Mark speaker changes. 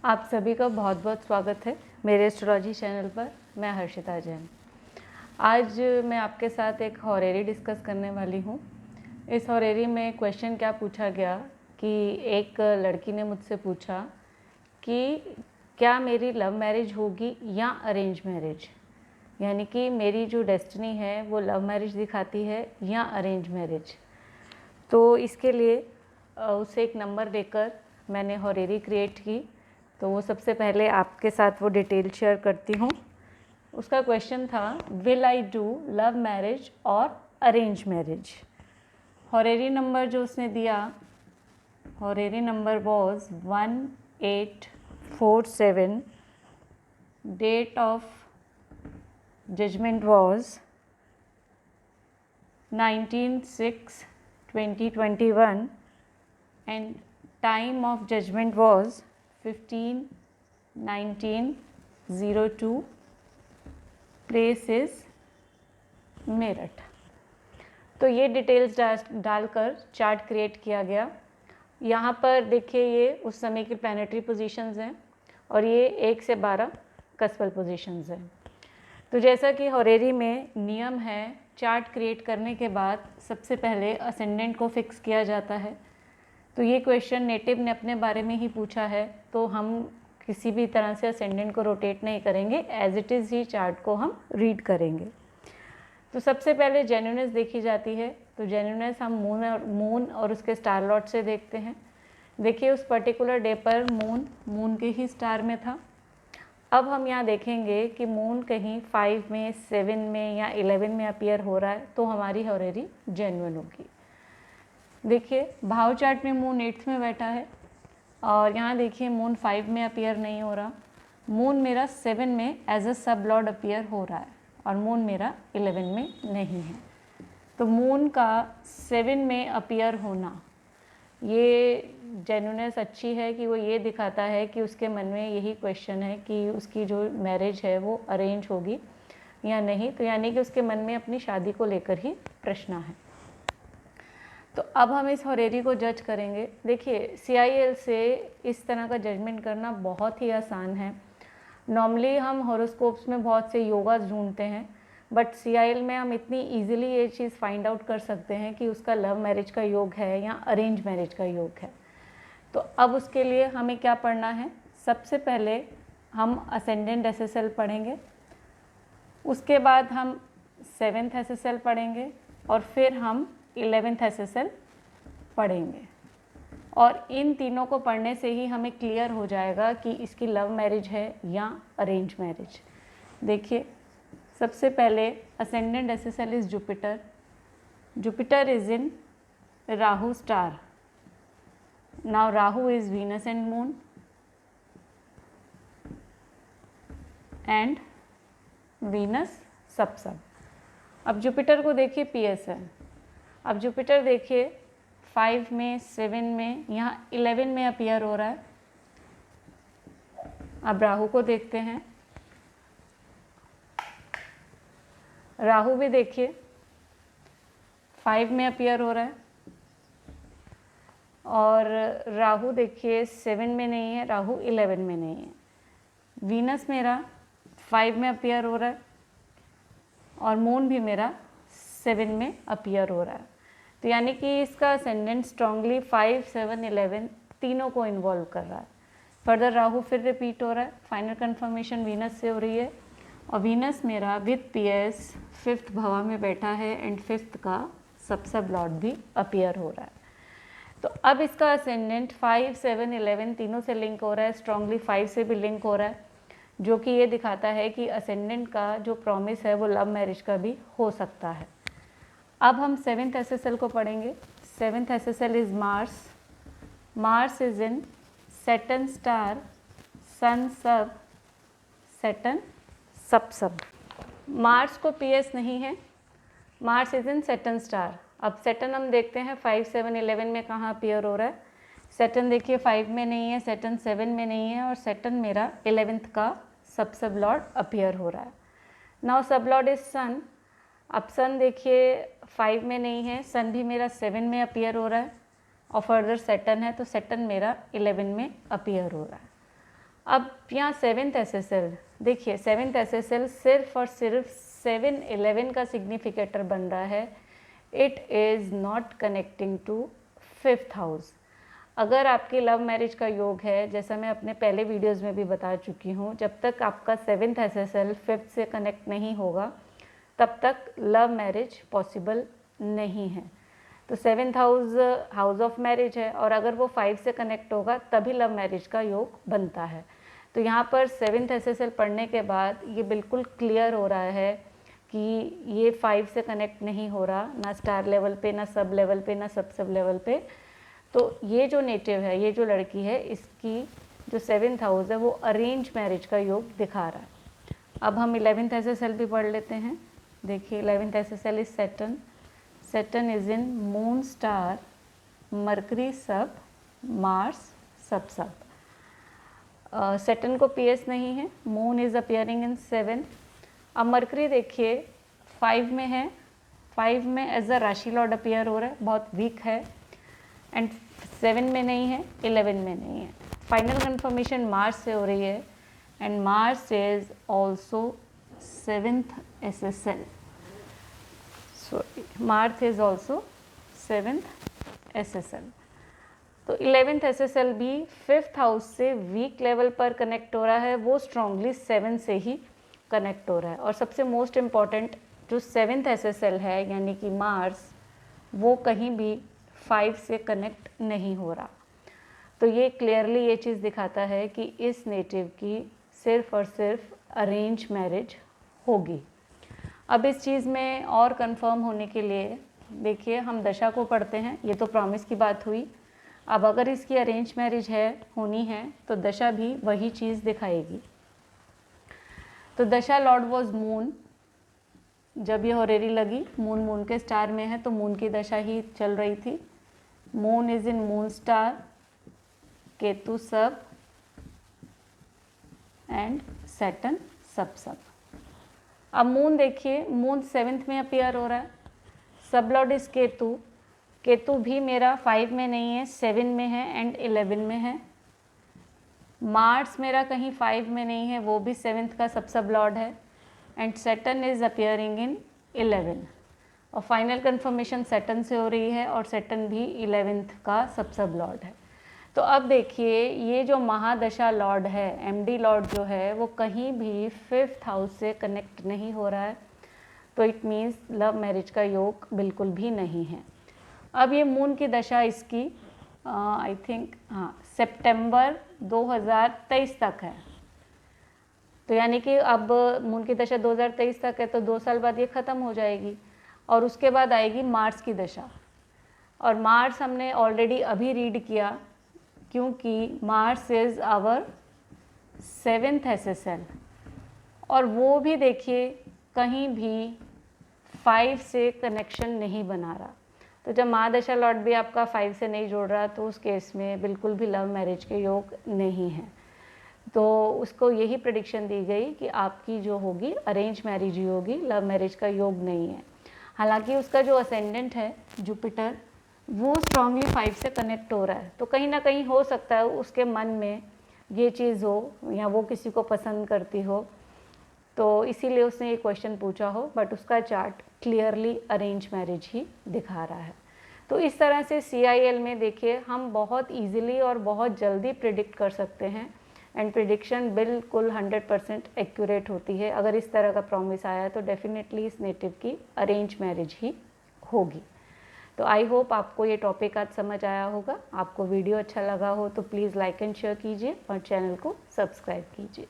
Speaker 1: आप सभी का बहुत बहुत स्वागत है मेरे एस्ट्रोलॉजी चैनल पर। मैं हर्षिता जैन। आज मैं आपके साथ एक हॉरेरी डिस्कस करने वाली हूँ। इस हॉरेरी में क्वेश्चन क्या पूछा गया कि एक लड़की ने मुझसे पूछा कि क्या मेरी लव मैरिज होगी या अरेंज मैरिज, यानी कि मेरी जो डेस्टिनी है वो लव मैरिज दिखाती है या अरेंज मैरिज। तो इसके लिए उसे एक नंबर देकर मैंने हॉरेरी क्रिएट की। तो वो सबसे पहले आपके साथ वो डिटेल शेयर करती हूँ। उसका क्वेश्चन था, will I do love marriage और अरेंज मैरिज। हॉरेरी नंबर जो उसने दिया, horary number was 1847। Date of judgment was 19/6/2021 and time of judgment was 15/19/02. Place is Meerut. तो ये डिटेल्स डालकर चार्ट क्रिएट किया गया। यहाँ पर देखिए ये उस समय की प्लानिटरी पोजीशंस हैं और ये 1 से 12 कस्पल पोजीशंस हैं। तो जैसा कि हॉरेरी में नियम है, चार्ट क्रिएट करने के बाद सबसे पहले असेंडेंट को फिक्स किया जाता है। तो ये क्वेश्चन नेटिव ने अपने बारे में ही पूछा है, तो हम किसी भी तरह से असेंडेंट को रोटेट नहीं करेंगे, एज इट इज़ ही चार्ट को हम रीड करेंगे। तो सबसे पहले जेन्युइननेस देखी जाती है। तो जेन्युइननेस हम मून और उसके स्टार लॉट से देखते हैं। देखिए उस पर्टिकुलर डे पर मून के ही स्टार में था। अब हम यहाँ देखेंगे कि मून कहीं 5 में, 7 में या 11 में अपीयर हो रहा है, तो हमारी हॉरेरी जेन्युइन होगी। देखिए भाव चार्ट में मून 8th में बैठा है और यहाँ देखिए मून 5 में अपीयर नहीं हो रहा। मून मेरा 7 में एज अ सब लॉर्ड अपीयर हो रहा है और मून मेरा 11 में नहीं है। तो मून का 7 में अपीयर होना, ये जेन्युइननेस अच्छी है कि वो ये दिखाता है कि उसके मन में यही क्वेश्चन है कि उसकी जो मैरिज है वो अरेंज होगी या नहीं। तो यानी कि उसके मन में अपनी शादी को लेकर ही प्रश्न है। तो अब हम इस हॉरेरी को जज करेंगे। देखिए CIL से इस तरह का जजमेंट करना बहुत ही आसान है। नॉर्मली हम हॉरोस्कोप्स में बहुत से योगास ढूंढते हैं, बट CIL में हम इतनी इजीली ये चीज़ फाइंड आउट कर सकते हैं कि उसका लव मैरिज का योग है या अरेंज मैरिज का योग है। तो अब उसके लिए हमें क्या पढ़ना है? सबसे पहले हम असेंडेंट SSL पढ़ेंगे, उसके बाद हम 7th SSL पढ़ेंगे और फिर हम 11th SSL पढ़ेंगे। और इन तीनों को पढ़ने से ही हमें क्लियर हो जाएगा कि इसकी लव मैरिज है या अरेंज मैरिज। देखिए सबसे पहले ascendant SSL is Jupiter. Jupiter is in Rahu star. Now Rahu is Venus and moon and Venus सब। अब जुपिटर को देखिए PS है। अब जुपिटर देखिए 5 में, 7 में, यहाँ 11 में अपीयर हो रहा है। अब राहु को देखते हैं। राहु भी देखिए 5 में अपीयर हो रहा है और राहु देखिए 7 में नहीं है, राहु 11 में नहीं है। वीनस मेरा 5 में अपीयर हो रहा है और मून भी मेरा 7 में अपीयर हो रहा है। तो यानी कि इसका असेंडेंट स्ट्रांगली 5, 7, 11 तीनों को इन्वॉल्व कर रहा है। फर्दर राहु फिर रिपीट हो रहा है। फाइनल कंफर्मेशन वीनस से हो रही है और वीनस मेरा विद PS 5th भवा में बैठा है एंड 5th का सब लॉर्ड भी अपीयर हो रहा है। तो अब इसका असेंडेंट 5, 7, 11 तीनों से लिंक हो रहा है। स्ट्रांगली 5 से भी लिंक हो रहा है, जो कि ये दिखाता है कि असेंडेंट का जो प्रॉमिस है वो लव मैरिज का भी हो सकता है। अब हम 7th SSL को पढ़ेंगे। 7th SSL is Mars. Mars is in Saturn star, sun sub, Saturn sub. Mars को PS नहीं है, Mars is in Saturn star. अब सैटर्न हम देखते हैं 5, 7, 11 में कहाँ अपीयर हो रहा है। सैटर्न देखिए 5 में नहीं है, सैटर्न 7 में नहीं है और सैटर्न मेरा 11th का सब लॉर्ड अपीयर हो रहा है। नाउ सब लॉर्ड इज सन। अब सन देखिए 5 में नहीं है, सन भी मेरा 7 में अपीयर हो रहा है और फर्दर सैटर्न है, तो सैटर्न मेरा 11 में अपीयर हो रहा है। अब यहाँ 7th SSL देखिए, 7th SSL सिर्फ और सिर्फ 7-11 का सिग्निफिकेटर बन रहा है। It is not connecting to 5th house. अगर आपकी लव मैरिज का योग है, जैसा मैं अपने पहले वीडियोस में भी बता चुकी हूँ, जब तक आपका 7th SSL 5th से कनेक्ट नहीं होगा तब तक लव मैरिज पॉसिबल नहीं है। तो 7th हाउस ऑफ मैरिज है, और अगर वो 5 से कनेक्ट होगा तभी लव मैरिज का योग बनता है। तो यहाँ पर 7th SSL पढ़ने के बाद ये बिल्कुल क्लियर हो रहा है कि ये 5 से कनेक्ट नहीं हो रहा, ना स्टार लेवल पे, ना सब लेवल पे, ना सब लेवल पे। तो ये जो नेटिव है, ये जो लड़की है, इसकी जो 7th हाउस है वो अरेंज मैरिज का योग दिखा रहा है। अब हम 11th SSL भी पढ़ लेते हैं। देखिए 11th SSL is Saturn. Saturn is in moon star, mercury सब, मार्स सब। सैटर्न को PS नहीं है, मून इज अपियरिंग इन 7। अब मरकरी देखिए 5 में है, 5 में एज अ राशि लॉर्ड अपियर हो रहा है, बहुत वीक है। एंड 7 में नहीं है, 11 में नहीं है। फाइनल कंफर्मेशन मार्स से हो रही है, and Mars is also 7th SSL। Mars is also 7th SSL। तो 11th SSL भी 5th हाउस से वीक लेवल पर कनेक्ट हो रहा है, वो स्ट्रांगली 7 से ही कनेक्ट हो रहा है। और सबसे मोस्ट इम्पॉर्टेंट जो 7th SSL है यानी कि मार्स, वो कहीं भी 5 से कनेक्ट नहीं हो रहा। तो ये क्लियरली ये चीज़ दिखाता है कि इस नेटिव की सिर्फ और सिर्फ अरेंज मैरिज होगी। अब इस चीज़ में और कंफर्म होने के लिए देखिए हम दशा को पढ़ते हैं। ये तो प्रॉमिस की बात हुई। अब अगर इसकी अरेंज मैरिज है, होनी है, तो दशा भी वही चीज़ दिखाएगी। तो दशा लॉर्ड वॉज मून। जब ये होरेरी लगी, मून के स्टार में है, तो मून की दशा ही चल रही थी। Moon is in moon star, Ketu सब एंड सैटर्न सब। अब मून देखिए, मून 7th में अपियर हो रहा है। सब लॉर्ड इज केतु। केतु भी मेरा 5 में नहीं है, 7 में है एंड 11 में है। मार्स मेरा कहीं 5 में नहीं है, वो भी 7th का सब लॉर्ड है। And Saturn is appearing in 11। और फाइनल कंफर्मेशन सैटर्न से हो रही है, और सैटर्न भी 11th का सब लॉर्ड है। तो अब देखिए ये जो महादशा लॉर्ड है, MD लॉर्ड जो है, वो कहीं भी 5th हाउस से कनेक्ट नहीं हो रहा है। तो इट मीन्स लव मैरिज का योग बिल्कुल भी नहीं है। अब ये मून की दशा इसकी आई थिंक सितंबर 2023 तक है। तो यानी कि अब मून की दशा 2023 तक है, तो 2 साल बाद ये ख़त्म हो जाएगी, और उसके बाद आएगी मार्स की दशा। और मार्स हमने ऑलरेडी अभी रीड किया, क्योंकि Mars is our 7th SSL, और वो भी देखिए कहीं भी 5 से कनेक्शन नहीं बना रहा। तो जब महादशा लॉर्ड भी आपका 5 से नहीं जोड़ रहा, तो उस केस में बिल्कुल भी लव मैरिज के योग नहीं है। तो उसको यही प्रेडिक्शन दी गई कि आपकी जो होगी अरेंज मैरिज ही होगी, लव मैरिज का योग नहीं है। हालांकि उसका जो असेंडेंट है जुपिटर, वो स्ट्रांगली 5 से कनेक्ट हो रहा है। तो कहीं ना कहीं हो सकता है उसके मन में ये चीज़ हो, या वो किसी को पसंद करती हो, तो इसीलिए उसने ये क्वेश्चन पूछा हो। बट उसका चार्ट क्लियरली अरेंज मैरिज ही दिखा रहा है। तो इस तरह से CIL में देखिए हम बहुत इजीली और बहुत जल्दी प्रिडिक्ट कर सकते हैं, एंड प्रिडिक्शन बिल्कुल 100% एक्यूरेट होती है। अगर इस तरह का प्रॉमिस आया तो डेफिनेटली इस नेटिव की अरेंज मैरिज ही होगी। तो आई होप आपको ये टॉपिक आज समझ आया होगा। आपको वीडियो अच्छा लगा हो तो प्लीज़ लाइक एंड शेयर कीजिए और चैनल को सब्सक्राइब कीजिए।